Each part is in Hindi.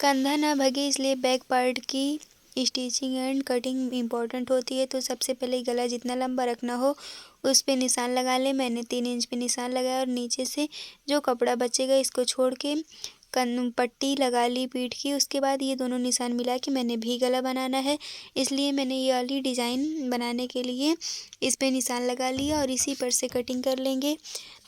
कंधा ना भगे इसलिए बैक पार्ट की स्टिचिंग एंड कटिंग इम्पॉर्टेंट होती है। तो सबसे पहले गला जितना लंबा रखना हो उस पे निशान लगा लें। मैंने 3 इंच पे निशान लगाया और नीचे से जो कपड़ा बचेगा इसको छोड़ के पट्टी लगा ली पीठ की। उसके बाद ये दोनों निशान मिला के मैंने भी गला बनाना है, इसलिए मैंने ये वाली डिज़ाइन बनाने के लिए इस पे निशान लगा लिया और इसी पर से कटिंग कर लेंगे।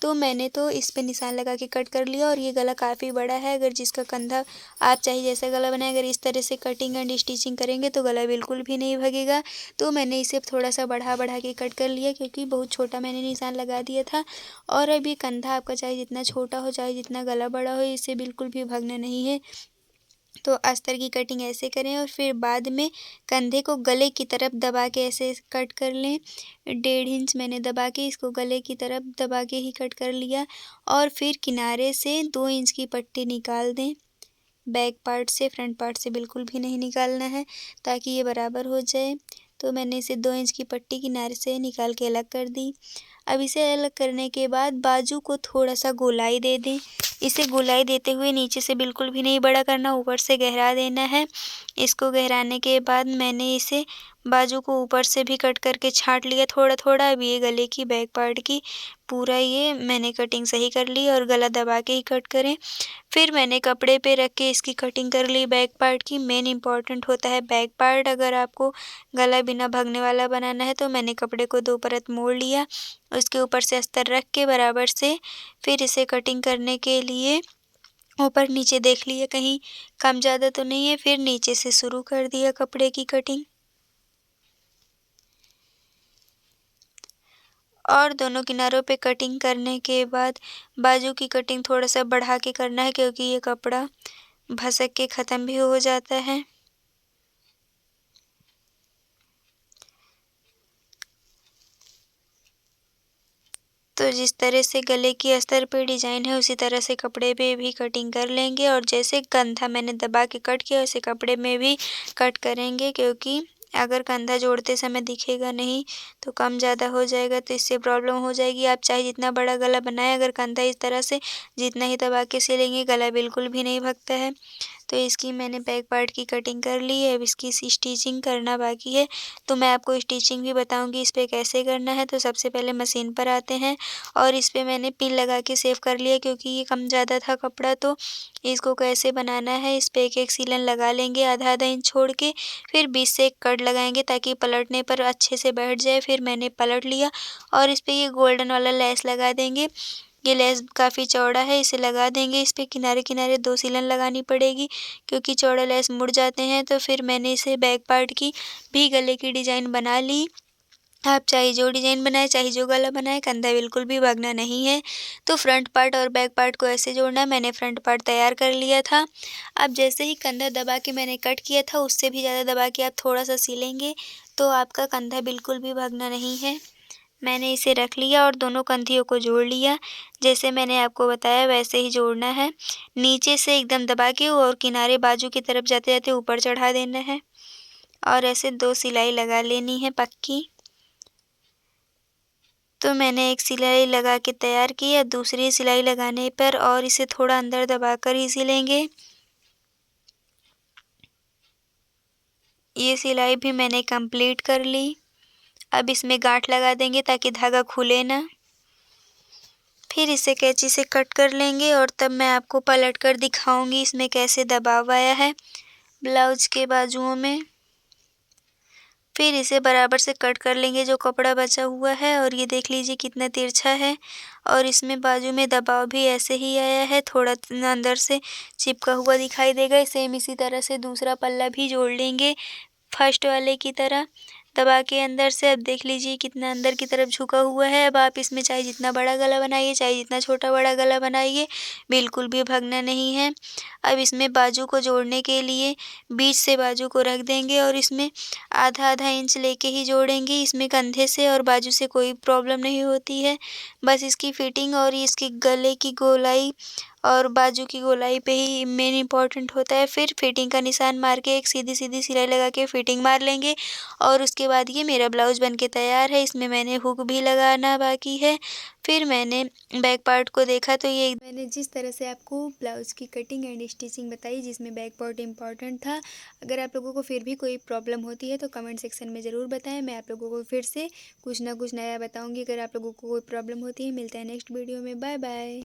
तो मैंने तो इस पे निशान लगा के कट कर लिया और ये गला काफ़ी बड़ा है। अगर जिसका कंधा आप चाहे जैसा गला बनाए, अगर इस तरह से कटिंग एंड स्टिचिंग करेंगे तो गला बिल्कुल भी नहीं भगेगा। तो मैंने इसे थोड़ा सा बढ़ा के कट कर लिया क्योंकि बहुत छोटा मैंने निशान लगा दिया था। और अब ये कंधा आपका चाहे जितना छोटा हो चाहे जितना गला बड़ा हो, इसे बिल्कुल भी भगना नहीं है। तो अस्तर की कटिंग ऐसे करें और फिर बाद में कंधे को गले की तरफ दबा के ऐसे कट कर लें। 1.5 इंच मैंने दबा के इसको गले की तरफ दबा के ही कट कर लिया और फिर किनारे से 2 इंच की पट्टी निकाल दें। बैक पार्ट से, फ्रंट पार्ट से बिल्कुल भी नहीं निकालना है ताकि ये बराबर हो जाए। तो मैंने इसे 2 इंच की पट्टी किनारे से निकाल के अलग कर दी। अब इसे अलग करने के बाद बाजू को थोड़ा सा गोलाई दे दें। इसे गोलाई देते हुए नीचे से बिल्कुल भी नहीं बड़ा करना, ऊपर से गहरा देना है। इसको गहराने के बाद मैंने इसे बाजू को ऊपर से भी कट करके छाँट लिया थोड़ा थोड़ा। अब ये गले की बैक पार्ट की पूरा ये मैंने कटिंग सही कर ली और गला दबा के ही कट करें। फिर मैंने कपड़े पे रख के इसकी कटिंग कर ली बैक पार्ट की। मेन इम्पॉर्टेंट होता है बैक पार्ट। अगर आपको गला बिना भगने वाला बनाना है तो मैंने कपड़े को 2 परत मोड़ लिया, उसके ऊपर से अस्तर रख के बराबर से फिर इसे कटिंग करने के लिए ऊपर नीचे देख लिया कहीं कम ज़्यादा तो नहीं है, फिर नीचे से शुरू कर दिया कपड़े की कटिंग। और दोनों किनारों पे कटिंग करने के बाद बाजू की कटिंग थोड़ा सा बढ़ा के करना है क्योंकि ये कपड़ा भसक के ख़त्म भी हो जाता है। तो जिस तरह से गले की अस्तर पे डिज़ाइन है उसी तरह से कपड़े पे भी कटिंग कर लेंगे और जैसे कंधा मैंने दबा के कट किया वैसे कपड़े में भी कट करेंगे क्योंकि अगर कंधा जोड़ते समय दिखेगा नहीं तो कम ज़्यादा हो जाएगा तो इससे प्रॉब्लम हो जाएगी। आप चाहे जितना बड़ा गला बनाएं, अगर कंधा इस तरह से जितना ही दबा के सिलेंगे गला बिल्कुल भी नहीं भगता है। तो इसकी मैंने बैक पार्ट की कटिंग कर ली है, अब इसकी स्टिचिंग करना बाकी है। तो मैं आपको स्टिचिंग भी बताऊंगी इस पर कैसे करना है। तो सबसे पहले मशीन पर आते हैं और इस पे मैंने पिन लगा के सेव कर लिया क्योंकि ये कम ज़्यादा था कपड़ा। तो इसको कैसे बनाना है, इस पे एक सीलन लगा लेंगे आधा इंच छोड़ के, फिर बीच से एक कट लगाएंगे ताकि पलटने पर अच्छे से बैठ जाए। फिर मैंने पलट लिया और इस पे ये गोल्डन वाला लेस लगा देंगे। ये लेस काफ़ी चौड़ा है, इसे लगा देंगे। इस पे किनारे किनारे 2 सीलन लगानी पड़ेगी क्योंकि चौड़ा लेस मुड़ जाते हैं। तो फिर मैंने इसे बैक पार्ट की भी गले की डिज़ाइन बना ली। आप चाहे जो डिज़ाइन बनाए, चाहे जो गला बनाए, कंधा बिल्कुल भी भागना नहीं है। तो फ्रंट पार्ट और बैक पार्ट को ऐसे जोड़ना है। मैंने फ्रंट पार्ट तैयार कर लिया था। अब जैसे ही कंधा दबा के मैंने कट किया था उससे भी ज़्यादा दबा के आप थोड़ा सा सिलेंगे तो आपका कंधा बिल्कुल भी भागना नहीं है। मैंने इसे रख लिया और दोनों कंधियों को जोड़ लिया। जैसे मैंने आपको बताया वैसे ही जोड़ना है। नीचे से एकदम दबा के और किनारे बाजू की तरफ जाते जाते ऊपर चढ़ा देना है और ऐसे 2 सिलाई लगा लेनी है पक्की। तो मैंने एक सिलाई लगा के तैयार की। अब दूसरी सिलाई लगाने पर और इसे थोड़ा अंदर दबाकर ही सिलेंगे। ये सिलाई भी मैंने कंप्लीट कर ली। अब इसमें गांठ लगा देंगे ताकि धागा खुले ना। फिर इसे कैंची से कट कर लेंगे और तब मैं आपको पलट कर दिखाऊंगी इसमें कैसे दबाव आया है ब्लाउज के बाजुओं में। फिर इसे बराबर से कट कर लेंगे जो कपड़ा बचा हुआ है और ये देख लीजिए कितना तिरछा है और इसमें बाजू में दबाव भी ऐसे ही आया है, थोड़ा अंदर से चिपका हुआ दिखाई देगा। सेम इसी तरह से दूसरा पल्ला भी जोड़ लेंगे फर्स्ट वाले की तरह दबा के अंदर से। अब देख लीजिए कितना अंदर की तरफ झुका हुआ है। अब आप इसमें चाहे जितना बड़ा गला बनाइए चाहे जितना छोटा बड़ा गला बनाइए, बिल्कुल भी भगना नहीं है। अब इसमें बाजू को जोड़ने के लिए बीच से बाजू को रख देंगे और इसमें आधा इंच लेके ही जोड़ेंगे। इसमें कंधे से और बाजू से कोई प्रॉब्लम नहीं होती है, बस इसकी फिटिंग और इसकी गले की गोलाई और बाजू की गोलाई पे ही मेन इम्पॉर्टेंट होता है। फिर फिटिंग का निशान मार के एक सीधी सीधी सिलाई लगा के फिटिंग मार लेंगे और उसके बाद ये मेरा ब्लाउज़ बन के तैयार है। इसमें मैंने हुक भी लगाना बाकी है। फिर मैंने बैक पार्ट को देखा तो ये मैंने जिस तरह से आपको ब्लाउज़ की कटिंग एंड स्टिचिंग बताई जिसमें बैक पार्ट इम्पॉर्टेंट था। अगर आप लोगों को फिर भी कोई प्रॉब्लम होती है तो कमेंट सेक्शन में ज़रूर बताएं। मैं आप लोगों को फिर से कुछ ना कुछ नया बताऊंगी अगर आप लोगों को कोई प्रॉब्लम होती है। मिलते हैं नेक्स्ट वीडियो में। Bye bye.